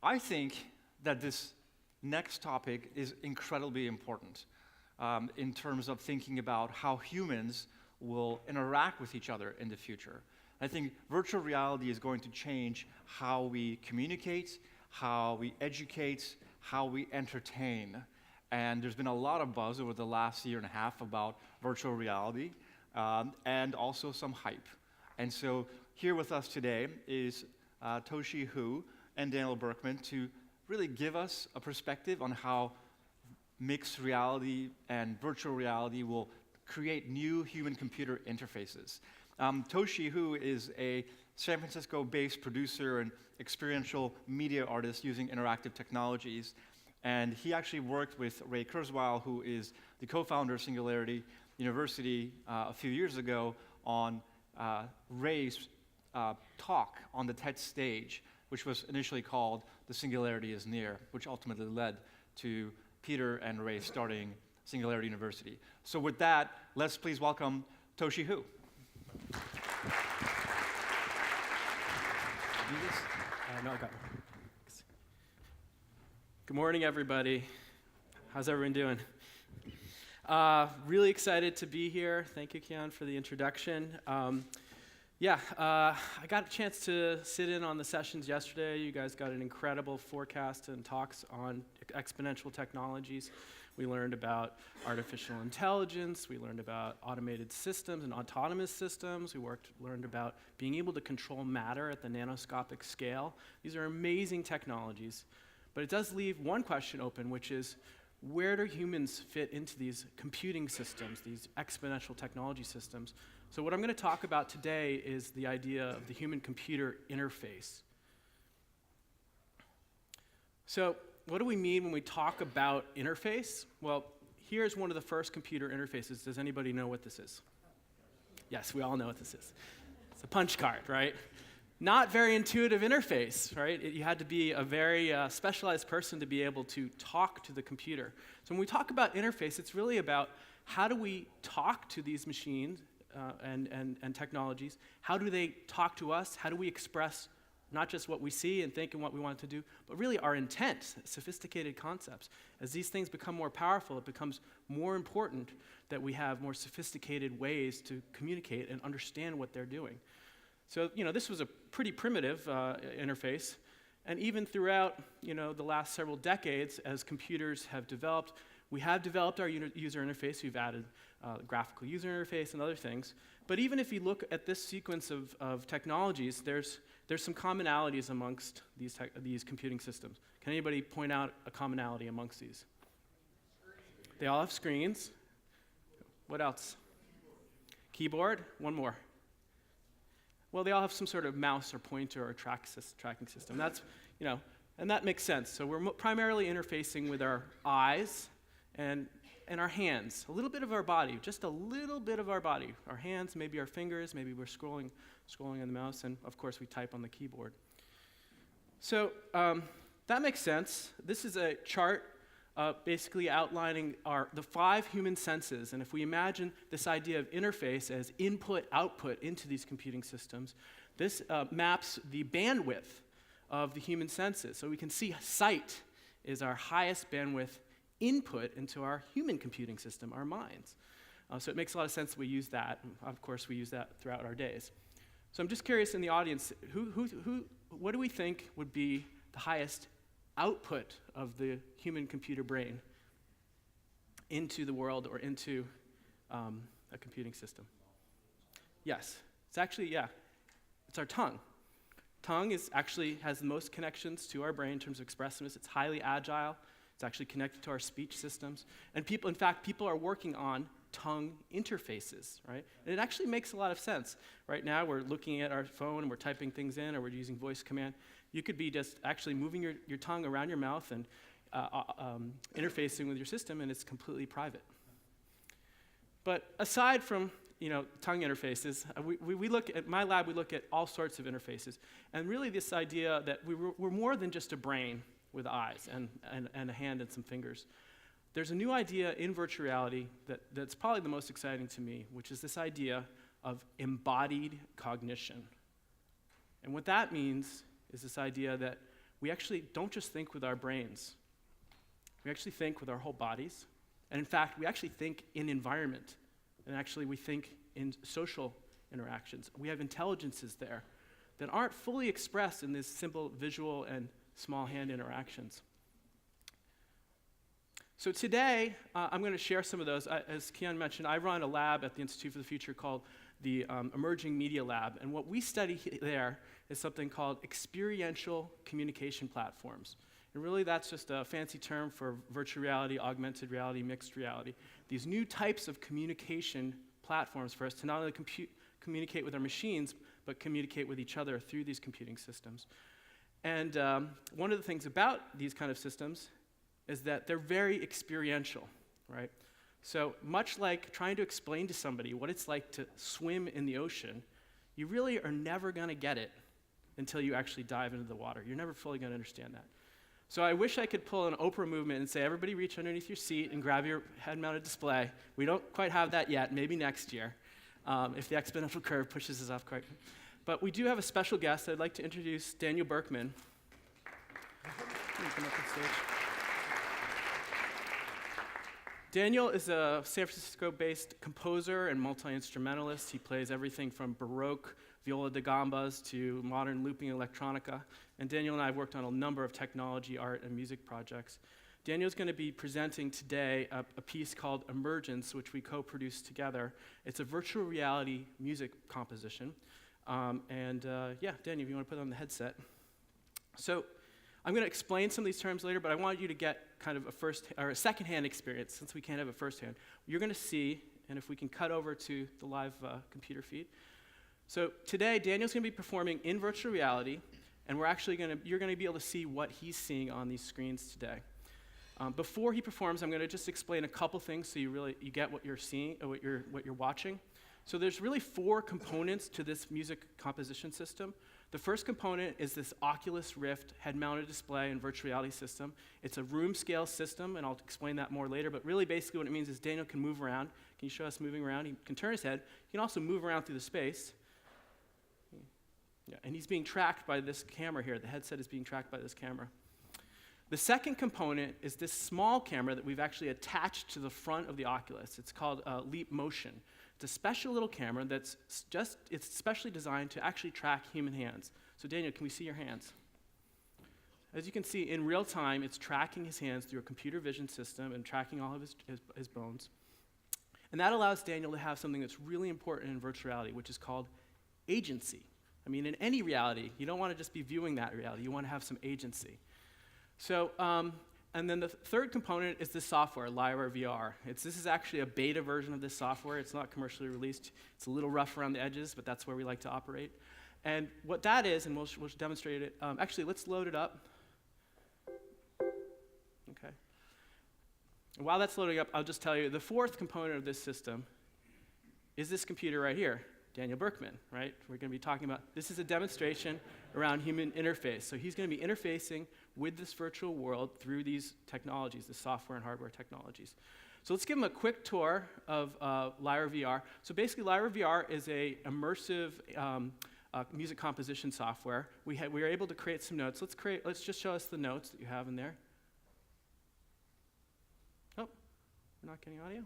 I think that this next topic is incredibly important in terms of thinking about how humans will interact with each other in the future. I think virtual reality is going to change how we communicate, how we educate, how we entertain. And there's been a lot of buzz over the last year and a half about virtual reality, and also some hype. And so here with us today is Toshi Hu and Daniel Berkman to really give us a perspective on how mixed reality and virtual reality will create new human-computer interfaces. Toshi Hu is a San Francisco-based producer and experiential media artist using interactive technologies. And he actually worked with Ray Kurzweil, who is the co-founder of Singularity University, a few years ago on Ray's talk on the TED stage, which was initially called The Singularity is Near, which ultimately led to Peter and Ray starting Singularity University. So with that, let's please welcome Toshi Hu. No, I got one. Good morning, everybody. How's everyone doing? Really excited to be here. Thank you, Kian, for the introduction. I got a chance to sit in on the sessions yesterday. You guys got an incredible forecast and talks on exponential technologies. We learned about artificial intelligence. We learned about automated systems and autonomous systems. We learned about being able to control matter at the nanoscopic scale. These are amazing technologies. But it does leave one question open, which is, where do humans fit into these computing systems, these exponential technology systems? So what I'm going to talk about today is the idea of the human-computer interface. So what do we mean when we talk about interface? Well, here's one of the first computer interfaces. Does anybody know what this is? Yes, we all know what this is. It's a punch card, right? Not very intuitive interface, right? You had to be a very specialized person to be able to talk to the computer. So when we talk about interface, it's really about how do we talk to these machines and technologies? How do they talk to us? How do we express not just what we see and think and what we want to do, but really our intent, sophisticated concepts. As these things become more powerful, it becomes more important that we have more sophisticated ways to communicate and understand what they're doing. So, this was a pretty primitive interface, and even throughout, the last several decades, as computers have developed, we have developed our user interface. We've added graphical user interface and other things. But even if you look at this sequence of technologies, there's some commonalities amongst these computing systems. Can anybody point out a commonality amongst these? They all have screens. What else? Keyboard. One more. Well, they all have some sort of mouse or pointer or tracking system. That's, and that makes sense. So we're primarily interfacing with our eyes and our hands, a little bit of our body, just a little bit of our body. Our hands, maybe our fingers, maybe we're scrolling on the mouse, and of course we type on the keyboard. So that makes sense. This is a chart basically outlining the 5 human senses. And if we imagine this idea of interface as input-output into these computing systems, this maps the bandwidth of the human senses. So we can see sight is our highest bandwidth input into our human computing system, our minds. So it makes a lot of sense that we use that. And of course, we use that throughout our days. So I'm just curious in the audience, what do we think would be the highest output of the human-computer brain into the world or into a computing system? Yes, it's actually, it's our tongue. Tongue has the most connections to our brain in terms of expressiveness. It's highly agile. It's actually connected to our speech systems. And people are working on tongue interfaces, right? And it actually makes a lot of sense. Right now, we're looking at our phone and we're typing things in, or we're using voice command. You could be just actually moving your tongue around your mouth and interfacing with your system, and it's completely private. But aside from tongue interfaces, we look at my lab. We look at all sorts of interfaces, and really this idea that we're more than just a brain with eyes and a hand and some fingers. There's a new idea in virtual reality that's probably the most exciting to me, which is this idea of embodied cognition. And what that means is this idea that we actually don't just think with our brains. We actually think with our whole bodies. And in fact, we actually think in environment. And actually, we think in social interactions. We have intelligences there that aren't fully expressed in these simple visual and small hand interactions. So today, I'm going to share some of those. As Kian mentioned, I run a lab at the Institute for the Future called the Emerging Media Lab. And what we study there is something called experiential communication platforms. And really, that's just a fancy term for virtual reality, augmented reality, mixed reality. These new types of communication platforms for us to not only communicate with our machines, but communicate with each other through these computing systems. And one of the things about these kind of systems is that they're very experiential, right? So much like trying to explain to somebody what it's like to swim in the ocean, you really are never going to get it until you actually dive into the water. You're never fully going to understand that. So I wish I could pull an Oprah movement and say, everybody reach underneath your seat and grab your head-mounted display. We don't quite have that yet, maybe next year, if the exponential curve pushes us off quite. But we do have a special guest. I'd like to introduce Daniel Berkman. Come up on stage. Daniel is a San Francisco-based composer and multi-instrumentalist. He plays everything from Baroque viola da gambas to modern looping electronica. And Daniel and I have worked on a number of technology, art, and music projects. Daniel's going to be presenting today a piece called Emergence, which we co-produced together. It's a virtual reality music composition. Daniel, if you want to put on the headset. So I'm going to explain some of these terms later, but I want you to get kind of a second-hand experience, since we can't have a first-hand. You're going to see, and if we can cut over to the live computer feed. So today, Daniel's going to be performing in virtual reality, and you're going to be able to see what he's seeing on these screens today. Before he performs, I'm going to just explain a couple things so you get what you're seeing, or what you're watching. So there's really 4 components to this music composition system. The first component is this Oculus Rift head-mounted display and virtual reality system. It's a room-scale system, and I'll explain that more later, but really basically what it means is Daniel can move around. Can you show us moving around? He can turn his head. He can also move around through the space. Yeah, and he's being tracked by this camera here. The headset is being tracked by this camera. The second component is this small camera that we've actually attached to the front of the Oculus. It's called Leap Motion. It's a special little camera it's specially designed to actually track human hands. So Daniel, can we see your hands? As you can see, in real time, it's tracking his hands through a computer vision system and tracking all of his bones. And that allows Daniel to have something that's really important in virtual reality, which is called agency. I mean, in any reality, you don't want to just be viewing that reality. You want to have some agency. So, and then the third component is this software, Lyra VR. This is actually a beta version of this software. It's not commercially released. It's a little rough around the edges, but that's where we like to operate. And what that is, and we'll demonstrate it. Actually, let's load it up. Okay. And while that's loading up, I'll just tell you, the fourth component of this system is this computer right here, Daniel Berkman, right? We're going to be talking about, this is a demonstration around human interface. So he's going to be interfacing with this virtual world through these technologies, the software and hardware technologies. So let's give him a quick tour of Lyra VR. So basically, Lyra VR is a immersive music composition software. We were able to create some notes. Let's just show us the notes that you have in there. Oh, we're not getting audio?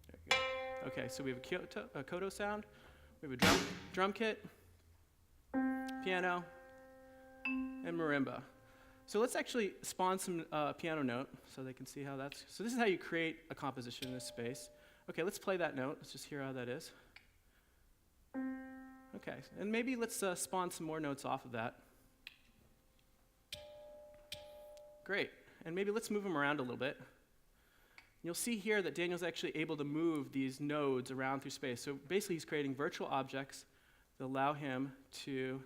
There you go. Okay, so we have a Koto sound. We have a drum kit, piano, and marimba. So let's actually spawn some piano note so they can see how that's. So this is how you create a composition in this space. Okay, let's play that note. Let's just hear how that is. Okay, and maybe let's spawn some more notes off of that. Great, and maybe let's move them around a little bit. You'll see here that Daniel's actually able to move these nodes around through space. So basically, he's creating virtual objects that allow him to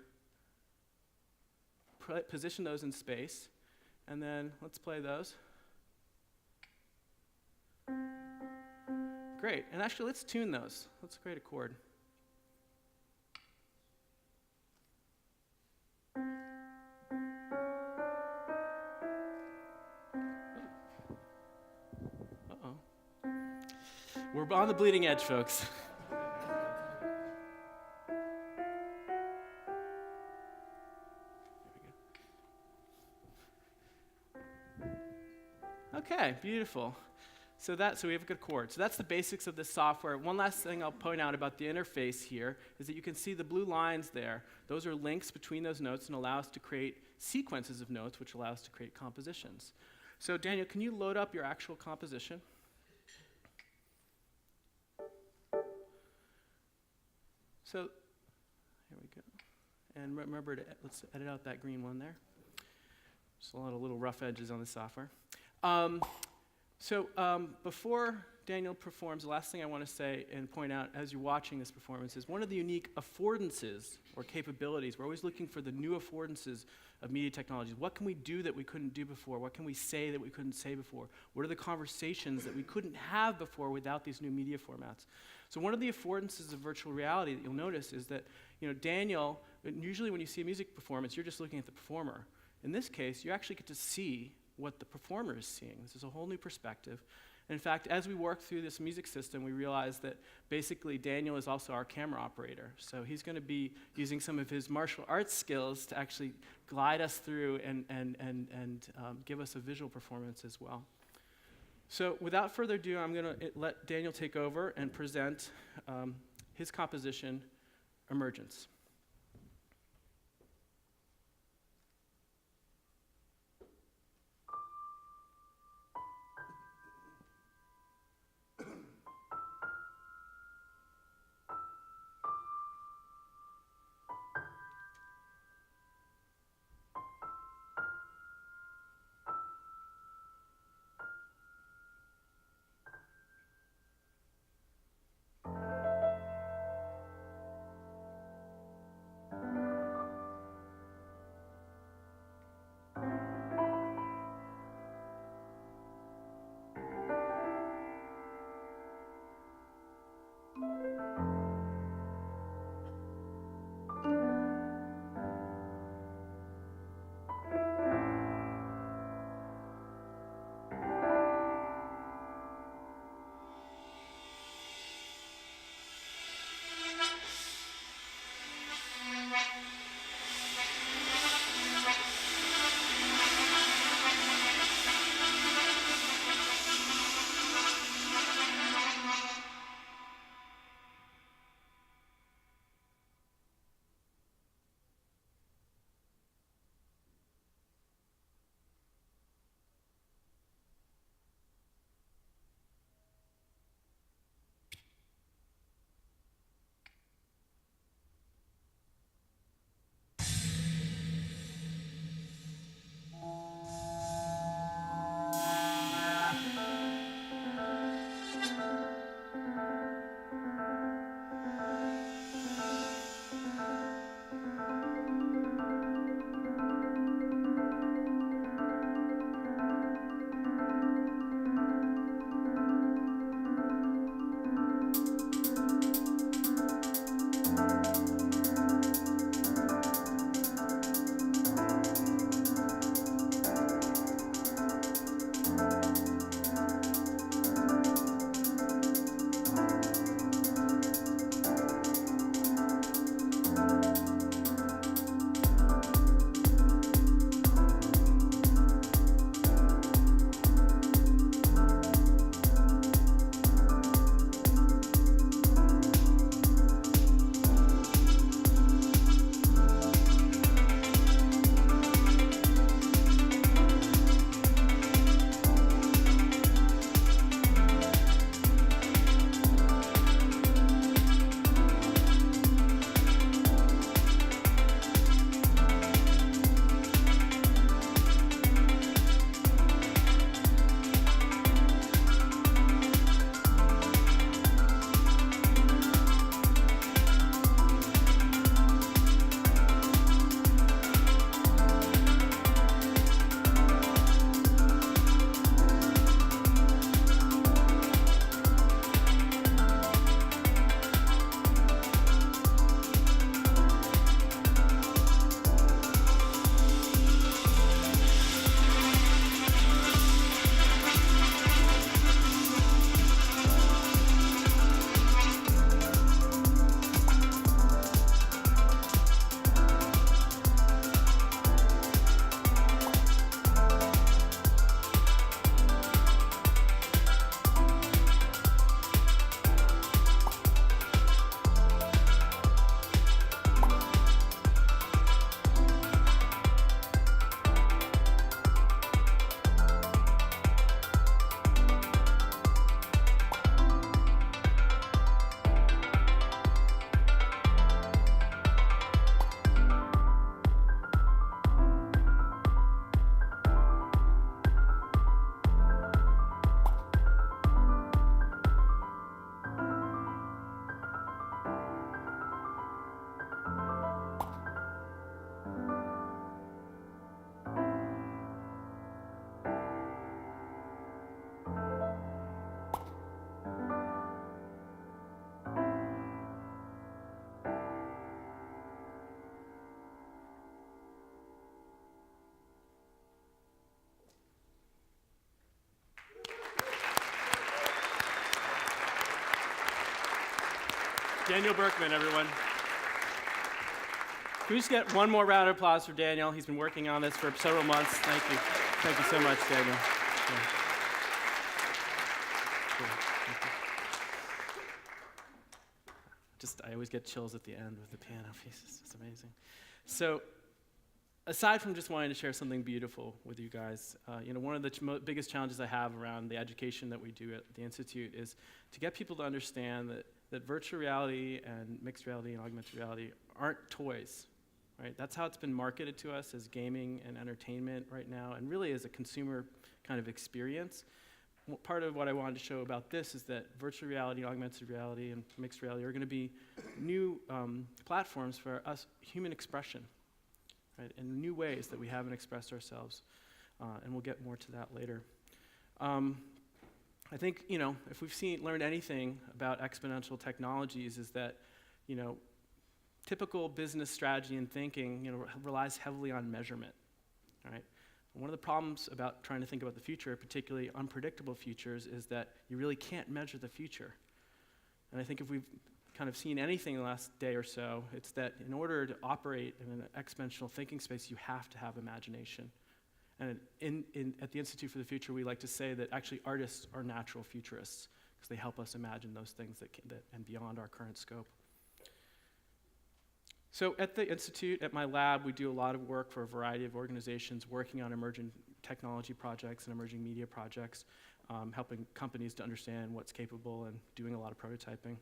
position those in space. And then let's play those. Great. And actually, let's tune those. Let's create a chord. Uh-oh. We're on the bleeding edge, folks. Okay, beautiful. So we have a good chord. So that's the basics of this software. One last thing I'll point out about the interface here is that you can see the blue lines there. Those are links between those notes and allow us to create sequences of notes, which allow us to create compositions. So Daniel, can you load up your actual composition? So here we go. And remember let's edit out that green one there. Just a lot of little rough edges on the software. Before Daniel performs, the last thing I want to say and point out as you're watching this performance is one of the unique affordances or capabilities. We're always looking for the new affordances of media technologies. What can we do that we couldn't do before? What can we say that we couldn't say before? What are the conversations that we couldn't have before without these new media formats? So one of the affordances of virtual reality that you'll notice is that, Daniel, usually when you see a music performance, you're just looking at the performer. In this case, you actually get to see what the performer is seeing. This is a whole new perspective. In fact, as we work through this music system, we realize that basically Daniel is also our camera operator. So he's going to be using some of his martial arts skills to actually glide us through and give us a visual performance as well. So without further ado, I'm going to let Daniel take over and present his composition, Emergence. Daniel Berkman, everyone. Can we just get one more round of applause for Daniel? He's been working on this for several months. Thank you. Thank you so much, Daniel. Yeah. Cool. I always get chills at the end with the piano pieces. It's amazing. So, aside from just wanting to share something beautiful with you guys, one of the biggest challenges I have around the education that we do at the Institute is to get people to understand that virtual reality and mixed reality and augmented reality aren't toys, right? That's how it's been marketed to us as gaming and entertainment right now, and really as a consumer kind of experience. Part of what I wanted to show about this is that virtual reality, augmented reality, and mixed reality are going to be new platforms for us human expression, right? And new ways that we haven't expressed ourselves, and we'll get more to that later. I think, if we've learned anything about exponential technologies is that, typical business strategy and thinking, relies heavily on measurement, right? One of the problems about trying to think about the future, particularly unpredictable futures, is that you really can't measure the future. And I think if we've kind of seen anything in the last day or so, it's that in order to operate in an exponential thinking space, you have to have imagination. And at the Institute for the Future, we like to say that actually artists are natural futurists because they help us imagine those things that and beyond our current scope. So at the Institute, at my lab, we do a lot of work for a variety of organizations working on emerging technology projects and emerging media projects, helping companies to understand what's capable and doing a lot of prototyping.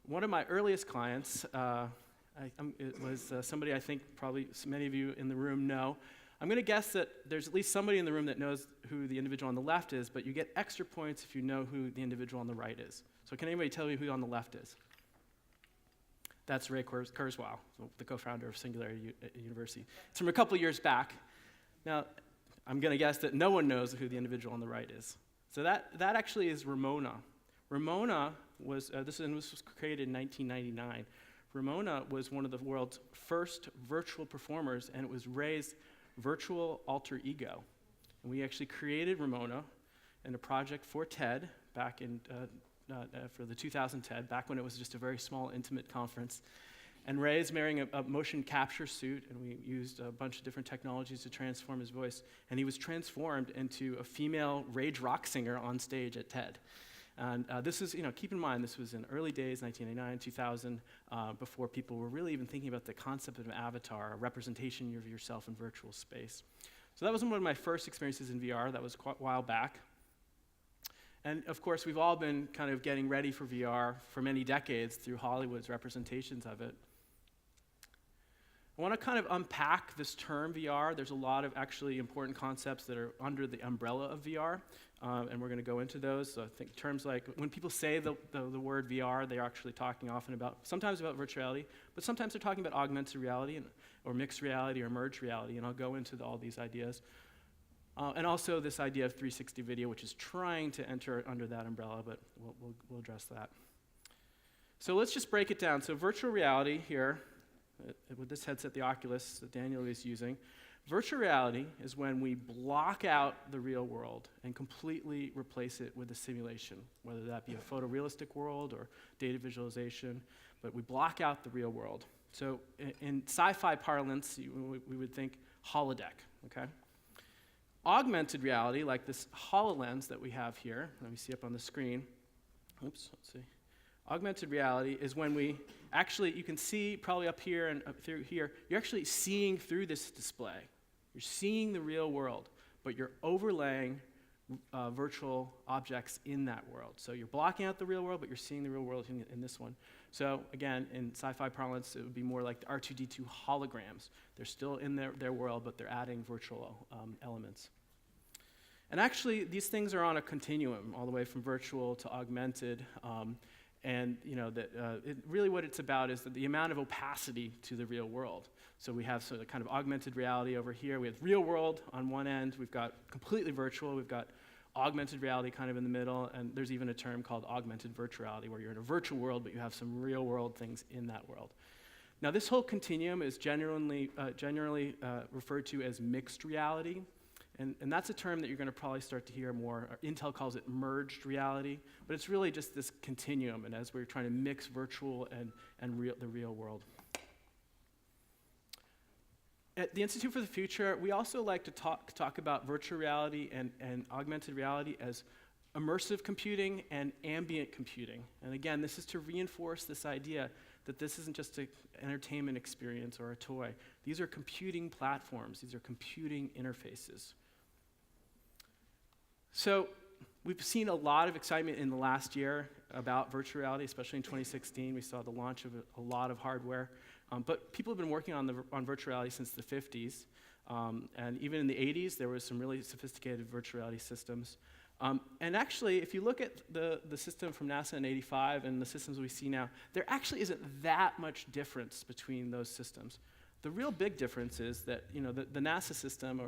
One of my earliest clients it was somebody I think probably many of you in the room know. I'm going to guess that there's at least somebody in the room that knows who the individual on the left is, but you get extra points if you know who the individual on the right is. So can anybody tell me who on the left is? That's Ray Kurzweil, the co-founder of Singularity University. It's from a couple years back. Now, I'm going to guess that no one knows who the individual on the right is. So that actually is Ramona. Ramona was, this was created in 1999. Ramona was one of the world's first virtual performers, and it was Ray's virtual alter ego. And we actually created Ramona in a project for TED back in for the 2000 TED, back when it was just a very small, intimate conference. And Ray's wearing a motion capture suit, and we used a bunch of different technologies to transform his voice. And he was transformed into a female rage rock singer on stage at TED. And this is, keep in mind, this was in early days, 1999, 2000, before people were really even thinking about the concept of an avatar, a representation of yourself in virtual space. So that was one of my first experiences in VR. That was quite a while back. And of course, we've all been kind of getting ready for VR for many decades through Hollywood's representations of it. I want to kind of unpack this term VR. There's a lot of actually important concepts that are under the umbrella of VR, and we're going to go into those. So I think terms like, when people say the word VR, they're actually talking often sometimes about virtual reality, but sometimes they're talking about augmented reality or mixed reality or merged reality, and I'll go into all these ideas. And also this idea of 360 video, which is trying to enter under that umbrella, but we'll address that. So let's just break it down. So virtual reality here, with this headset, the Oculus that Daniel is using, virtual reality is when we block out the real world and completely replace it with a simulation, whether that be a photorealistic world or data visualization, but we block out the real world. So in sci-fi parlance, we would think holodeck, okay? Augmented reality, like this HoloLens that we have here, let me see up on the screen. Oops, let's see. Augmented reality is when we actually, you can see probably up here and up through here, you're actually seeing through this display. You're seeing the real world, but you're overlaying virtual objects in that world. So you're blocking out the real world, but you're seeing the real world in this one. So again, in sci-fi parlance, it would be more like the R2-D2 holograms. They're still in their world, but they're adding virtual elements. And actually, these things are on a continuum, all the way from virtual to augmented. And really what it's about is the amount of opacity to the real world. So we have sort of kind of augmented reality over here. We have real world on one end. We've got completely virtual. We've got augmented reality kind of in the middle. And there's even a term called augmented virtuality, where you're in a virtual world, but you have some real world things in that world. Now, this whole continuum is generally referred to as mixed reality. And that's a term that you're going to probably start to hear more. Intel calls it merged reality, but it's really just this continuum, and as we're trying to mix virtual and the real world. At the Institute for the Future, we also like to talk about virtual reality and augmented reality as immersive computing and ambient computing. And again, this is to reinforce this idea that this isn't just an entertainment experience or a toy. These are computing platforms. These are computing interfaces. So we've seen a lot of excitement in the last year about virtual reality, especially in 2016. We saw the launch of a lot of hardware. But people have been working on virtual reality since the 50s. And even in the 80s, there was some really sophisticated virtual reality systems. And actually, if you look at the system from NASA in '85 and the systems we see now, there actually isn't that much difference between those systems. The real big difference is that the NASA system,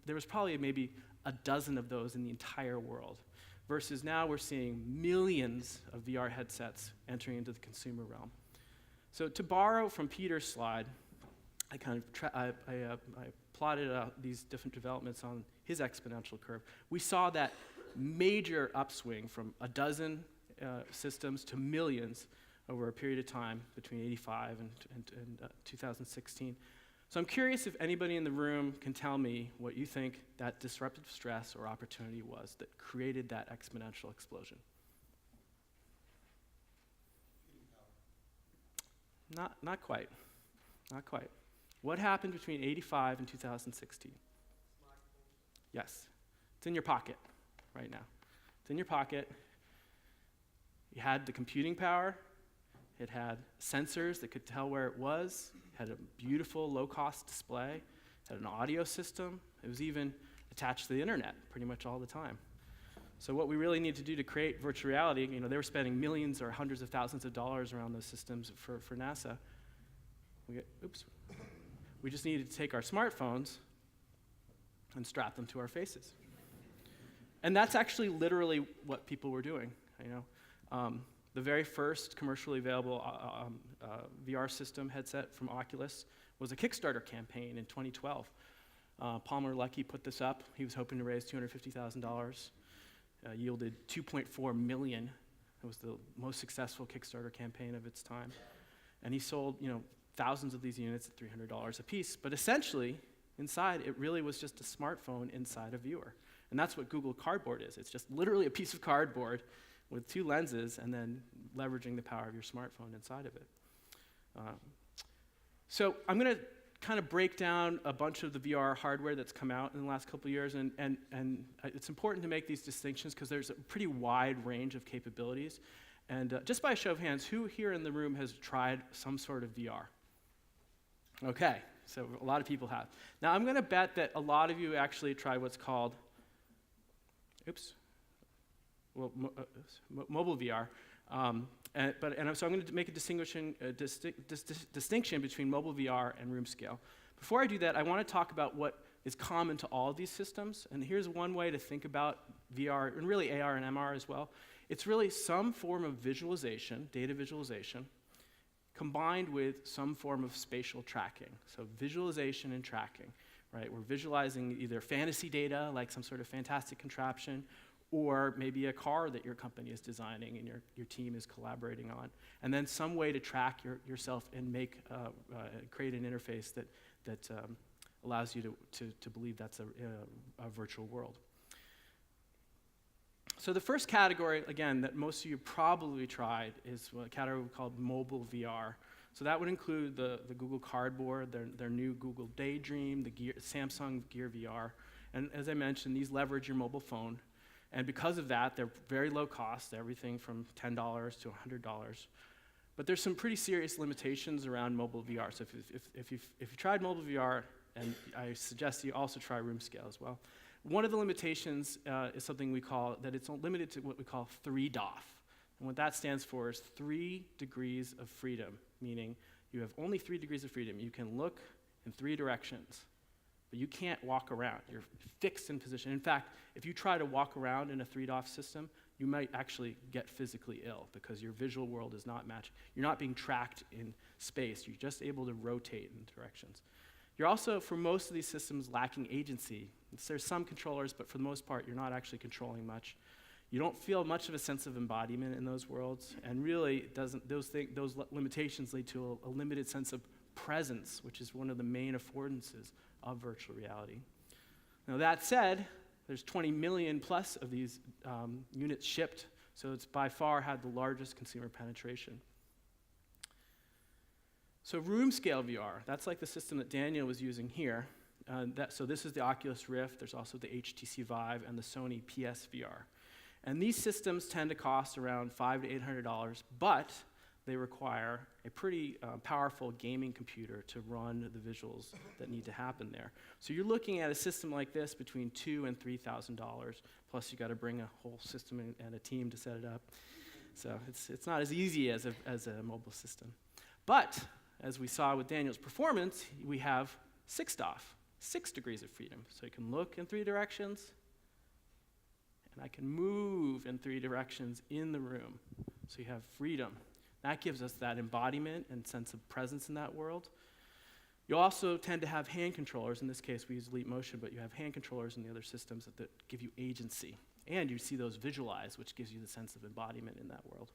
there was probably maybe a dozen of those in the entire world, versus now we're seeing millions of VR headsets entering into the consumer realm. So to borrow from Peter's slide, I plotted out these different developments on his exponential curve. We saw that major upswing from a dozen systems to millions over a period of time between '85 and 2016. So I'm curious if anybody in the room can tell me what you think that disruptive stress or opportunity was that created that exponential explosion. Not quite. Not quite. What happened between '85 and 2016? Yes. It's in your pocket right now. It's in your pocket. You had the computing power. It had sensors that could tell where it was. It had a beautiful low-cost display. It had an audio system. It was even attached to the internet pretty much all the time. So what we really need to do to create virtual reality, they were spending millions or hundreds of thousands of dollars around those systems for NASA. We just needed to take our smartphones and strap them to our faces. And that's actually literally what people were doing. The very first commercially available VR system headset from Oculus was a Kickstarter campaign in 2012. Palmer Luckey put this up. He was hoping to raise $250,000. Yielded $2.4 million. It was the most successful Kickstarter campaign of its time. And he sold, thousands of these units at $300 a piece. But essentially, inside, it really was just a smartphone inside a viewer. And that's what Google Cardboard is. It's just literally a piece of cardboard with two lenses and then leveraging the power of your smartphone inside of it. So I'm going to kind of break down a bunch of the VR hardware that's come out in the last couple of years, and it's important to make these distinctions because there's a pretty wide range of capabilities. And just by a show of hands, who here in the room has tried some sort of VR? Okay, so a lot of people have. Now I'm going to bet that a lot of you actually tried what's called, mobile VR. So I'm going to make a distinction between mobile VR and room scale. Before I do that, I want to talk about what is common to all of these systems. And here's one way to think about VR, and really AR and MR as well. It's really some form of visualization, data visualization, combined with some form of spatial tracking. So visualization and tracking, right? We're visualizing either fantasy data, like some sort of fantastic contraption, or maybe a car that your company is designing and your team is collaborating on. And then some way to track yourself and create an interface that allows you to believe that's a virtual world. So the first category, again, that most of you probably tried is a category called mobile VR. So that would include the Google Cardboard, their new Google Daydream, the Samsung Gear VR. And as I mentioned, these leverage your mobile phone. And because of that, they're very low cost, everything from $10 to $100. But there's some pretty serious limitations around mobile VR. So if you've tried mobile VR, and I suggest you also try room scale as well. One of the limitations is something we call, that it's limited to what we call 3DOF. And what that stands for is 3 degrees of freedom, meaning you have only 3 degrees of freedom. You can look in 3 directions, but you can't walk around. You're fixed in position. In fact, if you try to walk around in a 3DOF system, you might actually get physically ill because your visual world is not matched. You're not being tracked in space. You're just able to rotate in directions. You're also, for most of these systems, lacking agency. There's some controllers, but for the most part, you're not actually controlling much. You don't feel much of a sense of embodiment in those worlds, and really, those limitations lead to a limited sense of presence, which is one of the main affordances of virtual reality. Now that said, there's 20 million plus of these units shipped, so it's by far had the largest consumer penetration. So room scale VR, that's like the system that Daniel was using here. So this is the Oculus Rift, there's also the HTC Vive and the Sony PSVR. And these systems tend to cost around $500 to $800, but they require a pretty powerful gaming computer to run the visuals that need to happen there. So you're looking at a system like this between $2,000 and $3,000, plus you got to bring a whole system and a team to set it up. So it's not as easy as a mobile system. But as we saw with Daniel's performance, we have 6 DOF, 6 degrees of freedom. So you can look in 3 directions, and I can move in 3 directions in the room. So you have freedom. That gives us that embodiment and sense of presence in that world. You also tend to have hand controllers. In this case, we use Leap Motion, but you have hand controllers in the other systems that give you agency. And you see those visualized, which gives you the sense of embodiment in that world.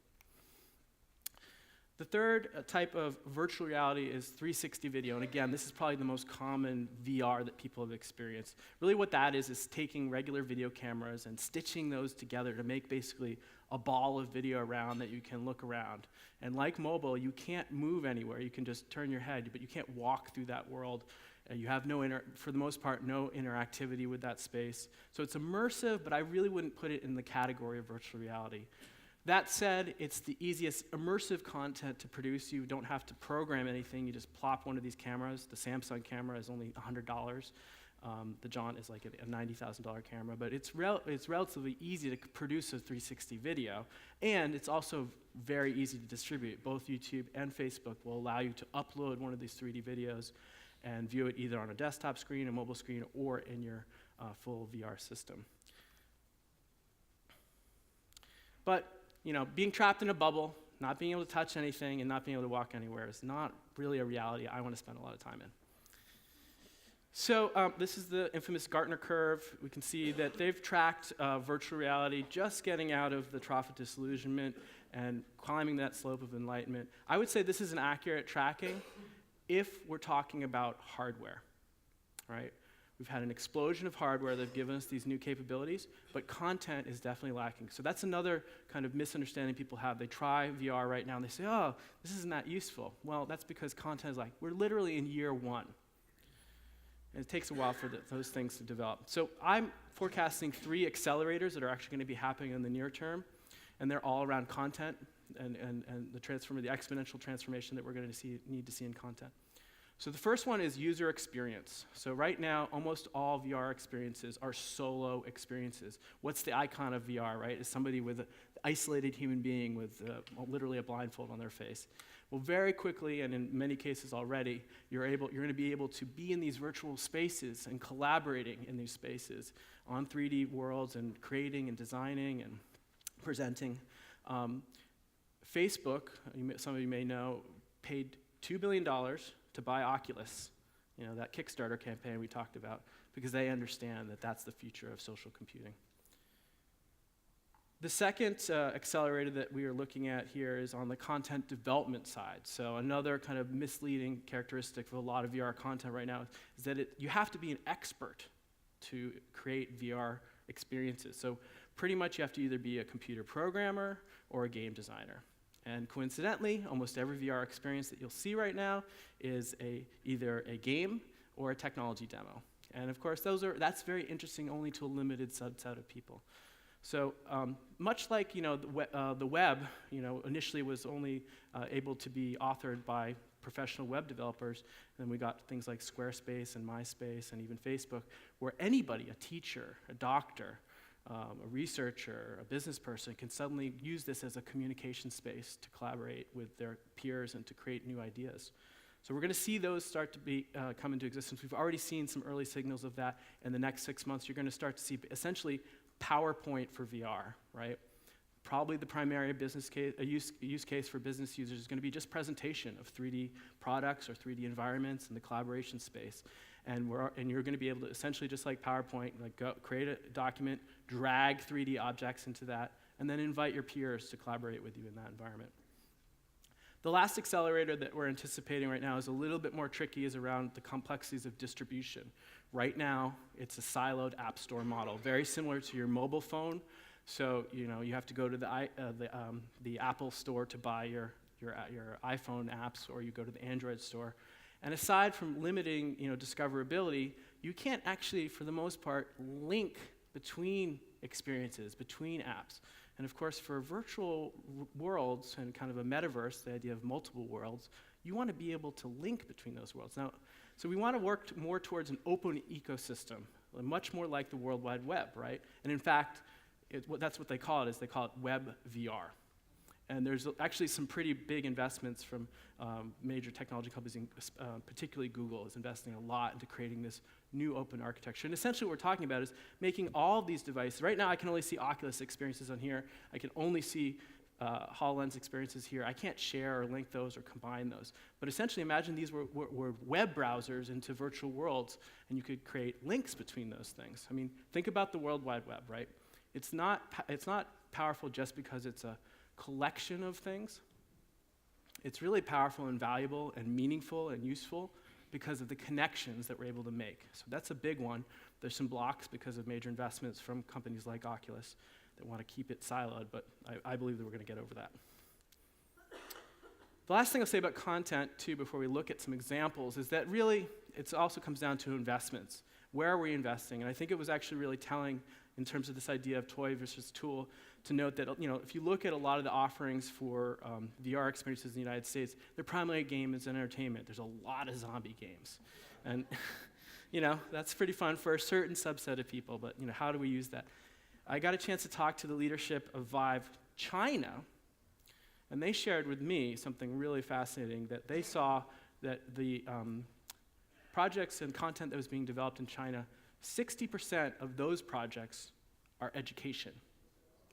The third type of virtual reality is 360 video. And again, this is probably the most common VR that people have experienced. Really what that is taking regular video cameras and stitching those together to make basically a ball of video around that you can look around. And like mobile, you can't move anywhere. You can just turn your head, but you can't walk through that world. You have for the most part, no interactivity with that space. So it's immersive, but I really wouldn't put it in the category of virtual reality. That said, it's the easiest immersive content to produce. You don't have to program anything. You just plop one of these cameras. The Samsung camera is only $100. The Jaunt is like a $90,000 camera, but it's relatively easy to produce a 360 video, and it's also very easy to distribute. Both YouTube and Facebook will allow you to upload one of these 3D videos and view it either on a desktop screen, a mobile screen, or in your full VR system. But being trapped in a bubble, not being able to touch anything, and not being able to walk anywhere is not really a reality I want to spend a lot of time in. So this is the infamous Gartner curve. We can see that they've tracked virtual reality just getting out of the trough of disillusionment and climbing that slope of enlightenment. I would say this is an accurate tracking if we're talking about hardware, right? We've had an explosion of hardware that have given us these new capabilities, but content is definitely lacking. So that's another kind of misunderstanding people have. They try VR right now and they say, oh, this isn't that useful. Well, that's because content is we're literally in year 1. And it takes a while for those things to develop. So I'm forecasting 3 accelerators that are actually going to be happening in the near term, and they're all around content and the exponential transformation that we're going to need to see in content. So the first one is user experience. So right now, almost all VR experiences are solo experiences. What's the icon of VR, right? Is somebody with an isolated human being with literally a blindfold on their face. Well, very quickly, and in many cases already, you're going to be able to be in these virtual spaces and collaborating in these spaces on 3D worlds and creating and designing and presenting. Facebook, some of you may know, paid $2 billion to buy Oculus, that Kickstarter campaign we talked about, because they understand that that's the future of social computing. The second accelerator that we are looking at here is on the content development side. So another kind of misleading characteristic of a lot of VR content right now is that you have to be an expert to create VR experiences. So pretty much you have to either be a computer programmer or a game designer. And coincidentally, almost every VR experience that you'll see right now is either a game or a technology demo. And of course, that's very interesting only to a limited subset of people. So much like the web, initially was only able to be authored by professional web developers, and then we got things like Squarespace and MySpace and even Facebook, where anybody, a teacher, a doctor, a researcher, a business person, can suddenly use this as a communication space to collaborate with their peers and to create new ideas. So we're going to see those start to come into existence. We've already seen some early signals of that. In the next 6 months, you're going to start to see essentially PowerPoint for VR, right? Probably the primary business case, use case for business users is going to be just presentation of 3D products or 3D environments in the collaboration space. And you're going to be able to essentially, just like PowerPoint, like create a document, drag 3D objects into that, and then invite your peers to collaborate with you in that environment. The last accelerator that we're anticipating right now is a little bit more tricky, is around the complexities of distribution. Right now, it's a siloed app store model, very similar to your mobile phone. So you have to go to the Apple store to buy your iPhone apps, or you go to the Android store. And aside from limiting discoverability, you can't actually, for the most part, link between experiences, between apps. And of course, for virtual worlds and kind of a metaverse, the idea of multiple worlds, you want to be able to link between those worlds. Now, so we want to work more towards an open ecosystem, much more like the World Wide Web, right? And in fact, that's what they call it, is they call it Web VR. And there's actually some pretty big investments from major technology companies, particularly Google is investing a lot into creating this new open architecture. And essentially what we're talking about is making all of these devices. Right now I can only see Oculus experiences on here. I can only see HoloLens experiences here. I can't share or link those or combine those. But essentially imagine these were web browsers into virtual worlds, and you could create links between those things. I mean, think about the World Wide Web, right? It's not powerful just because it's a collection of things. It's really powerful and valuable and meaningful and useful because of the connections that we're able to make. So that's a big one. There's some blocks because of major investments from companies like Oculus that want to keep it siloed, but I believe that we're going to get over that. The last thing I'll say about content, too, before we look at some examples, is that really it also comes down to investments. Where are we investing? And I think it was actually really telling in terms of this idea of toy versus tool, to note that if you look at a lot of the offerings for VR experiences in the United States, their primary game is entertainment. There's a lot of zombie games. And that's pretty fun for a certain subset of people, but how do we use that? I got a chance to talk to the leadership of Vive China, and they shared with me something really fascinating, that they saw that the projects and content that was being developed in China, 60% of those projects are education,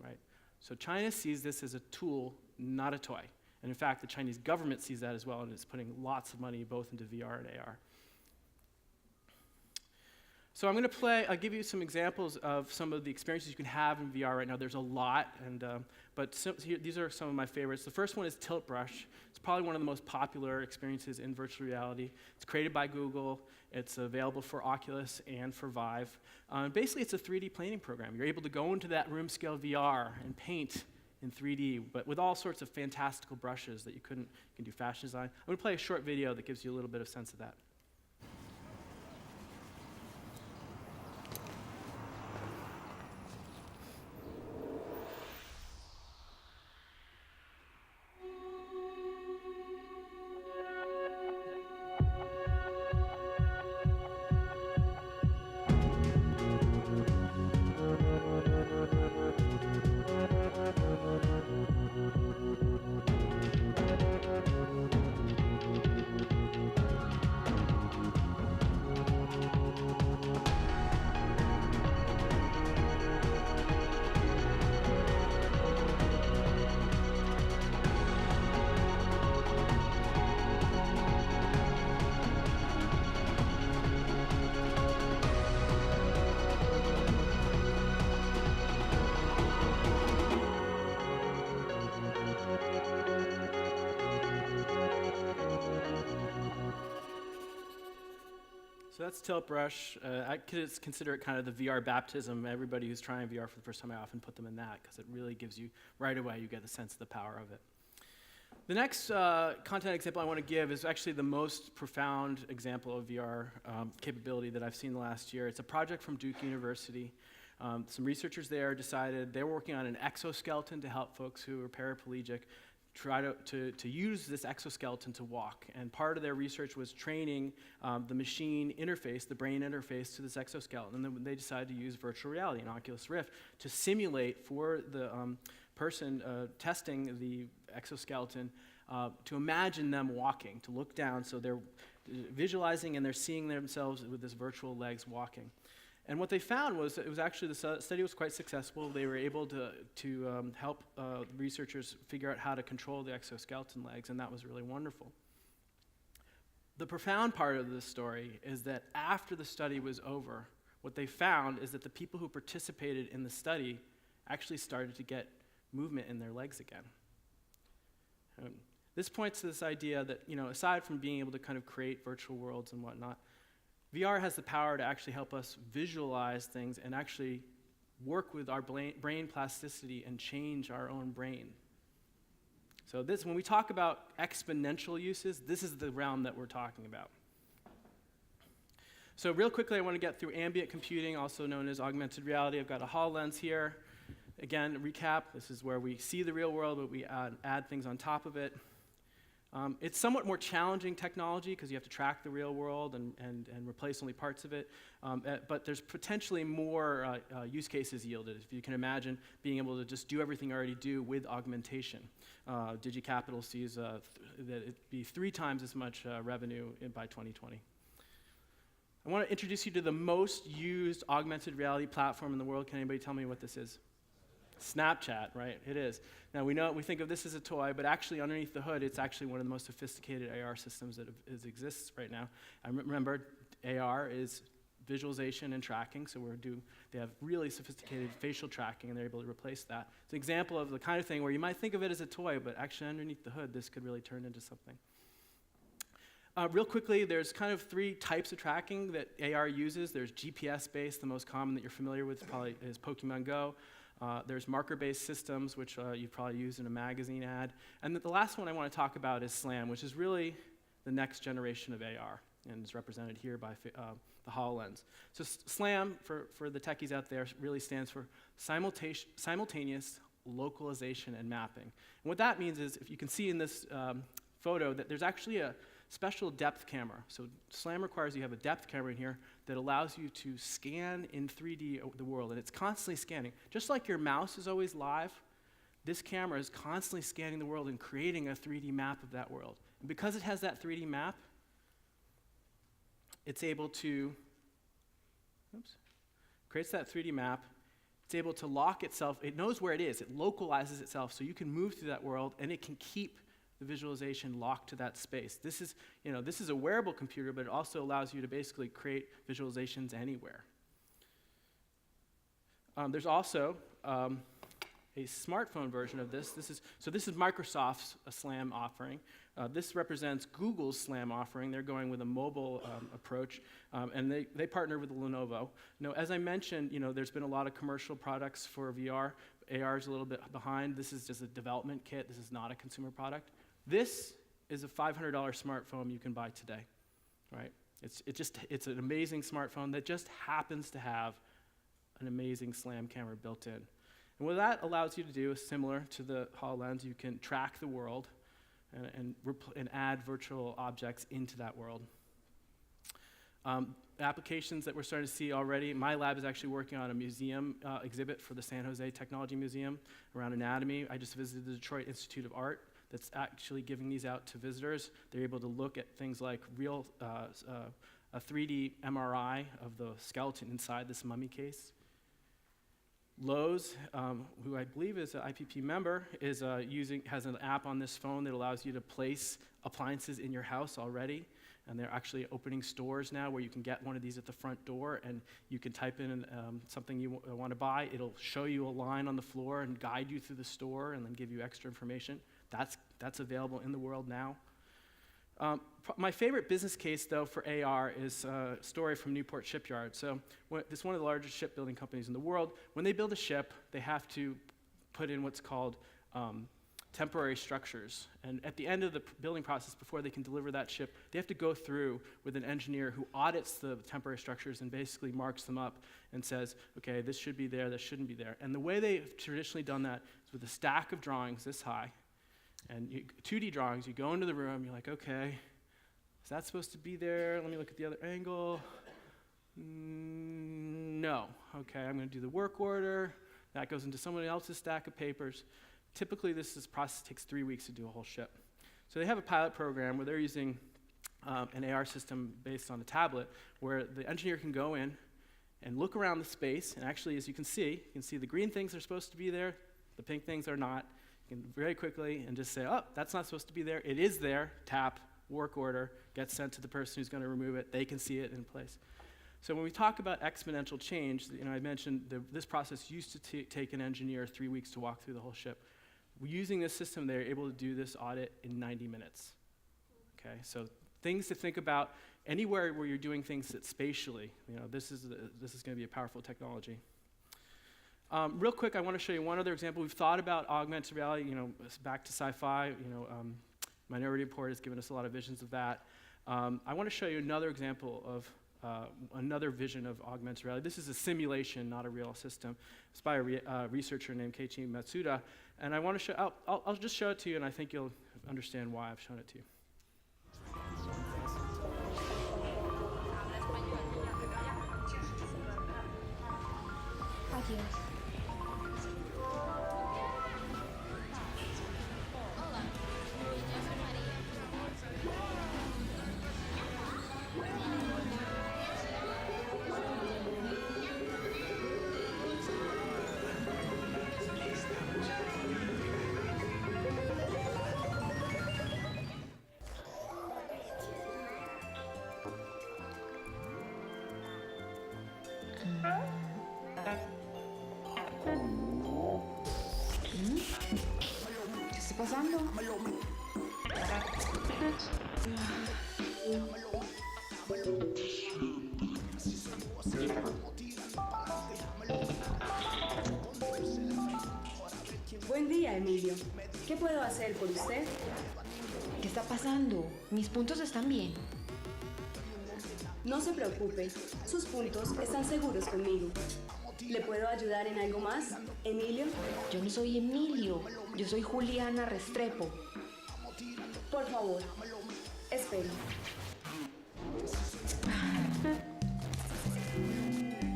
right? So China sees this as a tool, not a toy. And in fact, the Chinese government sees that as well and is putting lots of money both into VR and AR. So I'm going to I'll give you some examples of some of the experiences you can have in VR right now. There's a lot, but these are some of my favorites. The first one is Tilt Brush. It's probably one of the most popular experiences in virtual reality. It's created by Google. It's available for Oculus and for Vive. Basically, it's a 3D painting program. You're able to go into that room scale VR and paint in 3D, but with all sorts of fantastical brushes that you can do fashion design. I'm going to play a short video that gives you a little bit of sense of that. So that's Tilt Brush. I consider it kind of the VR baptism. Everybody who's trying VR for the first time, I often put them in that because it really gives you, right away, you get the sense of the power of it. The next content example I want to give is actually the most profound example of VR capability that I've seen in the last year. It's a project from Duke University. Some researchers there decided they were working on an exoskeleton to help folks who are paraplegic try to use this exoskeleton to walk. And part of their research was training the machine interface, the brain interface to this exoskeleton. And then they decided to use virtual reality and Oculus Rift to simulate for the person testing the exoskeleton to imagine them walking, to look down so they're visualizing and they're seeing themselves with this virtual legs walking. And what they found was that it was actually, the study was quite successful. They were able to help researchers figure out how to control the exoskeleton legs, and that was really wonderful. The profound part of this story is that after the study was over, what they found is that the people who participated in the study actually started to get movement in their legs again. This points to this idea that, aside from being able to kind of create virtual worlds and whatnot, VR has the power to actually help us visualize things and actually work with our brain plasticity and change our own brain. So when we talk about exponential uses, this is the realm that we're talking about. So real quickly, I want to get through ambient computing, also known as augmented reality. I've got a HoloLens here. Again, recap, this is where we see the real world, but we add things on top of it. It's somewhat more challenging technology because you have to track the real world and replace only parts of it. But there's potentially more use cases yielded. If you can imagine being able to just do everything you already do with augmentation. DigiCapital sees that it'd be 3 times as much revenue by 2020. I want to introduce you to the most used augmented reality platform in the world. Can anybody tell me what this is? Snapchat, right? It is. Now we think of this as a toy, but actually underneath the hood, it's actually one of the most sophisticated AR systems that exists right now. I remember AR is visualization and tracking, so they have really sophisticated facial tracking, and they're able to replace that. It's an example of the kind of thing where you might think of it as a toy, but actually underneath the hood, this could really turn into something. Real quickly, there's kind of 3 types of tracking that AR uses. There's GPS-based, the most common that you're familiar with probably is Pokemon Go. There's marker-based systems, which you've probably used in a magazine ad. And the last one I want to talk about is SLAM, which is really the next generation of AR, and is represented here by the HoloLens. So SLAM, for the techies out there, really stands for simultaneous localization and mapping. And what that means is, if you can see in this photo, that there's actually a special depth camera. So SLAM requires you have a depth camera in here that allows you to scan in 3D the world, and it's constantly scanning. Just like your mouse is always live, this camera is constantly scanning the world and creating a 3D map of that world. And because it has that 3D map, it's able to, creates that 3D map, it's able to lock itself, it knows where it is, it localizes itself, so you can move through that world, and it can keep the visualization locked to that space. This is a wearable computer, but it also allows you to basically create visualizations anywhere. There's also a smartphone version of this. This is Microsoft's SLAM offering. This represents Google's SLAM offering. They're going with a mobile approach, and they partner with Lenovo. Now, as I mentioned, there's been a lot of commercial products for VR. AR is a little bit behind. This is just a development kit. This is not a consumer product. This is a $500 smartphone you can buy today, right? It's an amazing smartphone that just happens to have an amazing SLAM camera built in. And what that allows you to do is similar to the HoloLens. You can track the world and add virtual objects into that world. Applications that we're starting to see already, my lab is actually working on a museum exhibit for the San Jose Technology Museum around anatomy. I just visited the Detroit Institute of Art that's actually giving these out to visitors. They're able to look at things like a 3D MRI of the skeleton inside this mummy case. Lowe's, who I believe is an IPP member, has an app on this phone that allows you to place appliances in your house already. And they're actually opening stores now where you can get one of these at the front door, and you can type in something you want to buy. It'll show you a line on the floor and guide you through the store and then give you extra information. That's available in the world now. My favorite business case, though, for AR is a story from Newport Shipyard. So this is one of the largest shipbuilding companies in the world. When they build a ship, they have to put in what's called temporary structures. And at the end of the building process, before they can deliver that ship, they have to go through with an engineer who audits the temporary structures and basically marks them up and says, okay, this should be there, this shouldn't be there. And the way they've traditionally done that is with a stack of drawings this high, and 2D drawings. You go into the room, you're like, okay, is that supposed to be there? Let me look at the other angle. No. Okay, I'm going to do the work order. That goes into someone else's stack of papers. Typically, this process takes 3 weeks to do a whole ship. So they have a pilot program where they're using an AR system based on a tablet where the engineer can go in and look around the space, and actually, as you can see the green things are supposed to be there, the pink things are not. You can very quickly and just say, oh, that's not supposed to be there. It is there. Tap, work order, gets sent to the person who's going to remove it. They can see it in place. So when we talk about exponential change, I mentioned this process used to take an engineer 3 weeks to walk through the whole ship. Using this system, they're able to do this audit in 90 minutes. Okay, so things to think about anywhere where you're doing things that spatially, this is going to be a powerful technology. Real quick, I want to show you one other example. We've thought about augmented reality, back to sci-fi. Minority Report has given us a lot of visions of that. I want to show you another example of another vision of augmented reality. This is a simulation, not a real system. It's by a researcher named Keiichi Matsuda. And I want to show, I'll just show it to you, and I think you'll understand why I've shown it to you. ¿Qué está pasando? Buen día, Emilio. ¿Qué puedo hacer por usted? ¿Qué está pasando? Mis puntos están bien. No se preocupe, sus puntos están seguros conmigo. ¿Le puedo ayudar en algo más, Emilio? Yo no soy Emilio, yo soy Juliana Restrepo. Por favor, espere.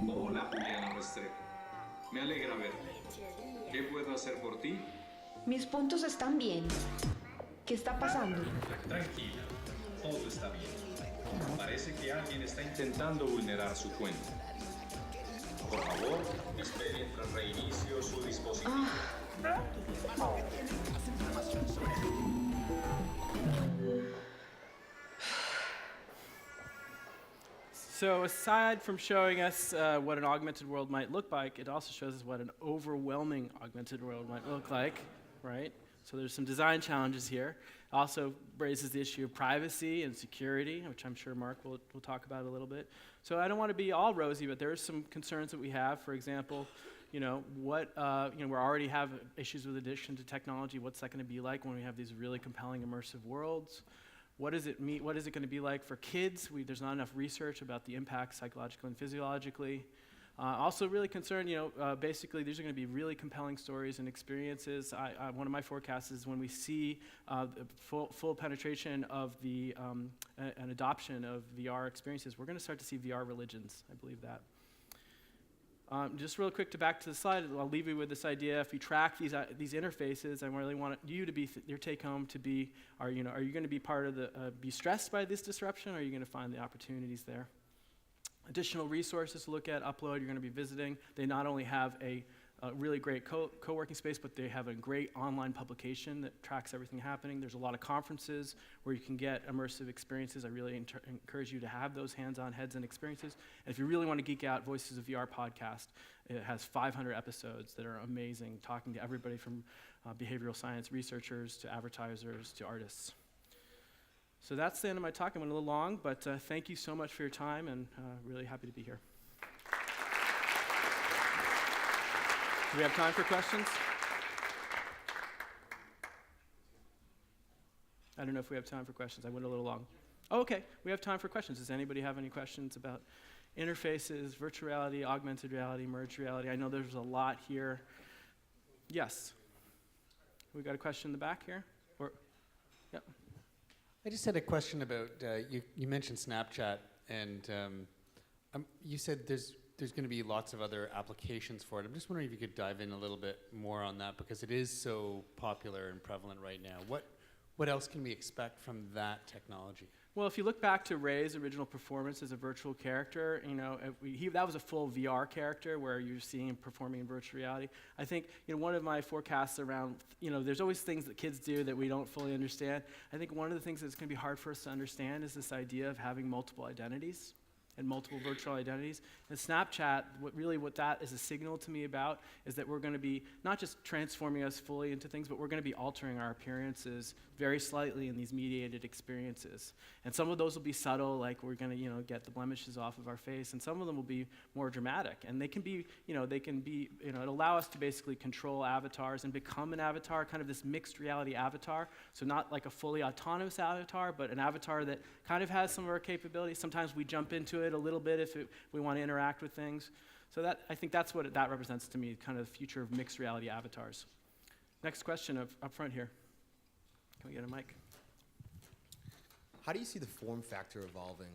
Hola, Juliana Restrepo. Me alegra verte. ¿Qué puedo hacer por ti? Mis puntos están bien. ¿Qué está pasando? Tranquila, todo está bien. Parece que alguien está intentando vulnerar su cuenta. Por favor, espere mientras reinicio su dispositivo. So aside from showing us what an augmented world might look like, it also shows us what an overwhelming augmented world might look like, right? So there's some design challenges here. It also raises the issue of privacy and security, which I'm sure Mark will talk about a little bit. So I don't want to be all rosy, but there are some concerns that we have. For example, we already have issues with addiction to technology. What's that going to be like when we have these really compelling immersive worlds? What does it mean? What is it going to be like for kids? There's not enough research about the impact psychologically and physiologically. Also really concerned, basically these are going to be really compelling stories and experiences. One of my forecasts is when we see full penetration of an adoption of VR experiences, we're going to start to see VR religions. I believe that. Just real quick back to the slide, I'll leave you with this idea. If you track these interfaces, I really want you to be your take home to be, are you going to be part of be stressed by this disruption, or are you going to find the opportunities there? Additional resources to look at, upload, you're going to be visiting. They not only have a really great co-working space, but they have a great online publication that tracks everything happening. There's a lot of conferences where you can get immersive experiences. I really encourage you to have those hands-on heads and experiences. And if you really want to geek out, Voices of VR podcast, it has 500 episodes that are amazing, talking to everybody from behavioral science researchers to advertisers to artists. So that's the end of my talk. I went a little long, but thank you so much for your time, and really happy to be here. Do we have time for questions? I don't know if we have time for questions. I went a little long. Oh, okay. We have time for questions. Does anybody have any questions about interfaces, virtual reality, augmented reality, merged reality? I know there's a lot here. Yes. We got a question in the back here? Yep. I just had a question about, you mentioned Snapchat, and you said there's going to be lots of other applications for it. I'm just wondering if you could dive in a little bit more on that, because it is so popular and prevalent right now. What else can we expect from that technology? Well, if you look back to Ray's original performance as a virtual character, you know, that was a full VR character where you're seeing him performing in virtual reality. I think, you know, one of my forecasts around, you know, there's always things that kids do that we don't fully understand. I think one of the things that's going to be hard for us to understand is this idea of having multiple identities and multiple virtual identities. And Snapchat, what that is a signal to me about is that we're going to be not just transforming us fully into things, but we're going to be altering our appearances very slightly in these mediated experiences. And some of those will be subtle, like we're going to, you know, get the blemishes off of our face, and some of them will be more dramatic. And they can be, it'll allow us to basically control avatars and become an avatar, kind of this mixed reality avatar. So not like a fully autonomous avatar, but an avatar that kind of has some of our capabilities. Sometimes we jump into it a little bit if we want to interact with things. So I think that's what that represents to me, kind of the future of mixed reality avatars. Next question up front here. Can we get a mic? How do you see the form factor evolving?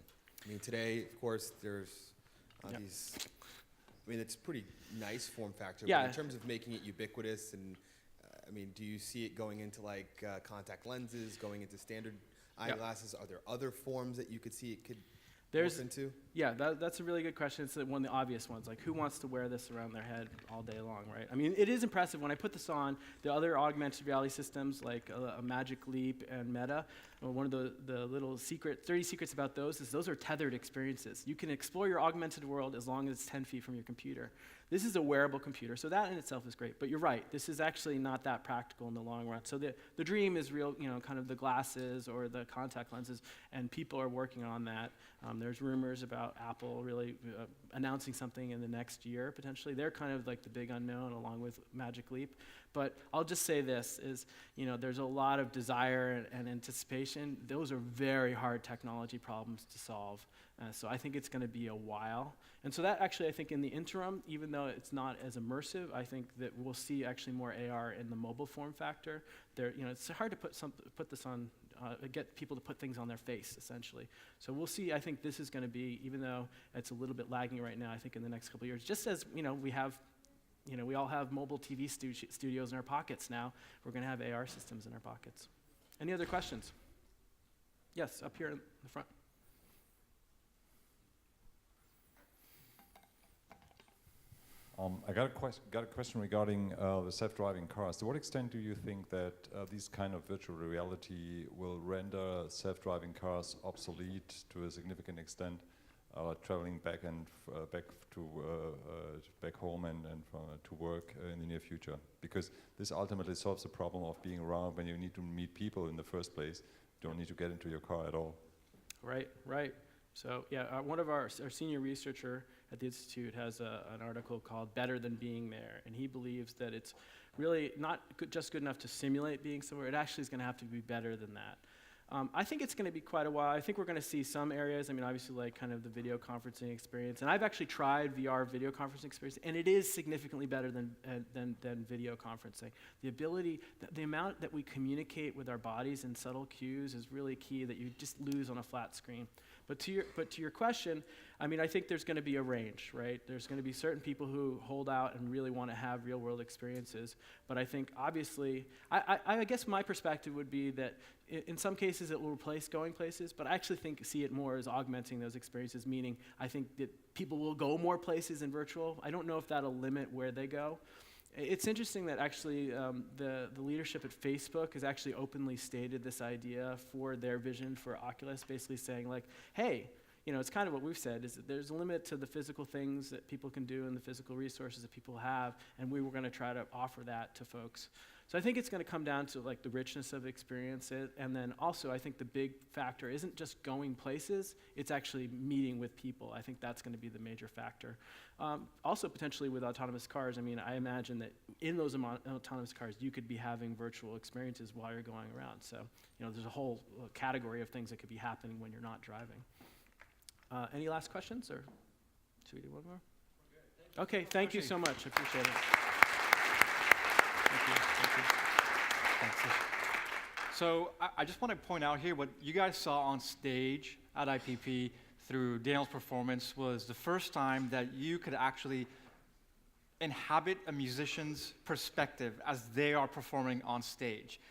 I mean, today, of course, there's these, I mean, it's pretty nice form factor, Yeah. but in terms of making it ubiquitous and, I mean, do you see it going into like contact lenses, going into standard eyeglasses? Are there other forms that you could see it could morph into? Yeah, that's a really good question. It's one of the obvious ones, like who wants to wear this around their head all day long, right? I mean, it is impressive. When I put this on, the other augmented reality systems like a Magic Leap and Meta, one of the little 30 secrets about those is those are tethered experiences. You can explore your augmented world as long as it's 10 feet from your computer. This is a wearable computer, so that in itself is great. But you're right, this is actually not that practical in the long run. So the dream is real, you know, kind of the glasses or the contact lenses, and people are working on that. There's rumors about Apple really announcing something in the next year, potentially. They're kind of like the big unknown along with Magic Leap. But I'll just say this, is, you know, there's a lot of desire and anticipation. Those are very hard technology problems to solve. So I think it's going to be a while. And so that actually, I think in the interim, even though it's not as immersive, I think that we'll see actually more AR in the mobile form factor. You know, it's hard to put this on, get people to put things on their face, essentially. So we'll see. I think this is going to be, even though it's a little bit lagging right now, I think in the next couple of years, just as, you know, we all have mobile TV studios in our pockets now, we're going to have AR systems in our pockets. Any other questions? Yes, up here in the front. I got a question regarding the self-driving cars. To what extent do you think that these kind of virtual reality will render self-driving cars obsolete to a significant extent, traveling back home and to work in the near future? Because this ultimately solves the problem of being around when you need to meet people in the first place. You don't need to get into your car at all. Right. So yeah, one of our senior researcher at the Institute has an article called Better Than Being There, and he believes that it's really not just good enough to simulate being somewhere, it actually is going to have to be better than that. I think it's going to be quite a while. I think we're going to see some areas, I mean, obviously like kind of the video conferencing experience, and I've actually tried VR video conferencing experience, and it is significantly better than video conferencing. The ability, the amount that we communicate with our bodies in subtle cues is really key that you just lose on a flat screen. But to your question, I mean, I think there's going to be a range, right? There's going to be certain people who hold out and really want to have real-world experiences. But I think, obviously, I guess my perspective would be that in some cases it will replace going places, but I actually see it more as augmenting those experiences, meaning I think that people will go more places in virtual. I don't know if that'll limit where they go. It's interesting that actually the leadership at Facebook has actually openly stated this idea for their vision for Oculus, basically saying like, hey, you know, it's kind of what we've said, is that there's a limit to the physical things that people can do and the physical resources that people have, and we were going to try to offer that to folks. So I think it's going to come down to like the richness of experience, and then also I think the big factor isn't just going places, it's actually meeting with people. I think that's going to be the major factor. Also potentially with autonomous cars, I mean, I imagine that in those autonomous cars you could be having virtual experiences while you're going around. So, you know, there's a whole category of things that could be happening when you're not driving. Any last questions, or should we do one more? Okay, thank you so much. I appreciate it. Thank you. Thanks. So I just want to point out here what you guys saw on stage at IPP through Daniel's performance was the first time that you could actually inhabit a musician's perspective as they are performing on stage.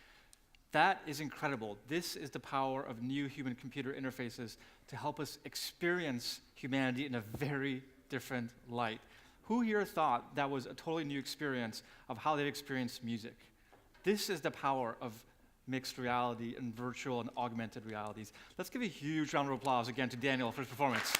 That is incredible. This is the power of new human-computer interfaces to help us experience humanity in a very different light. Who here thought that was a totally new experience of how they'd experience music? This is the power of mixed reality and virtual and augmented realities. Let's give a huge round of applause again to Daniel for his performance.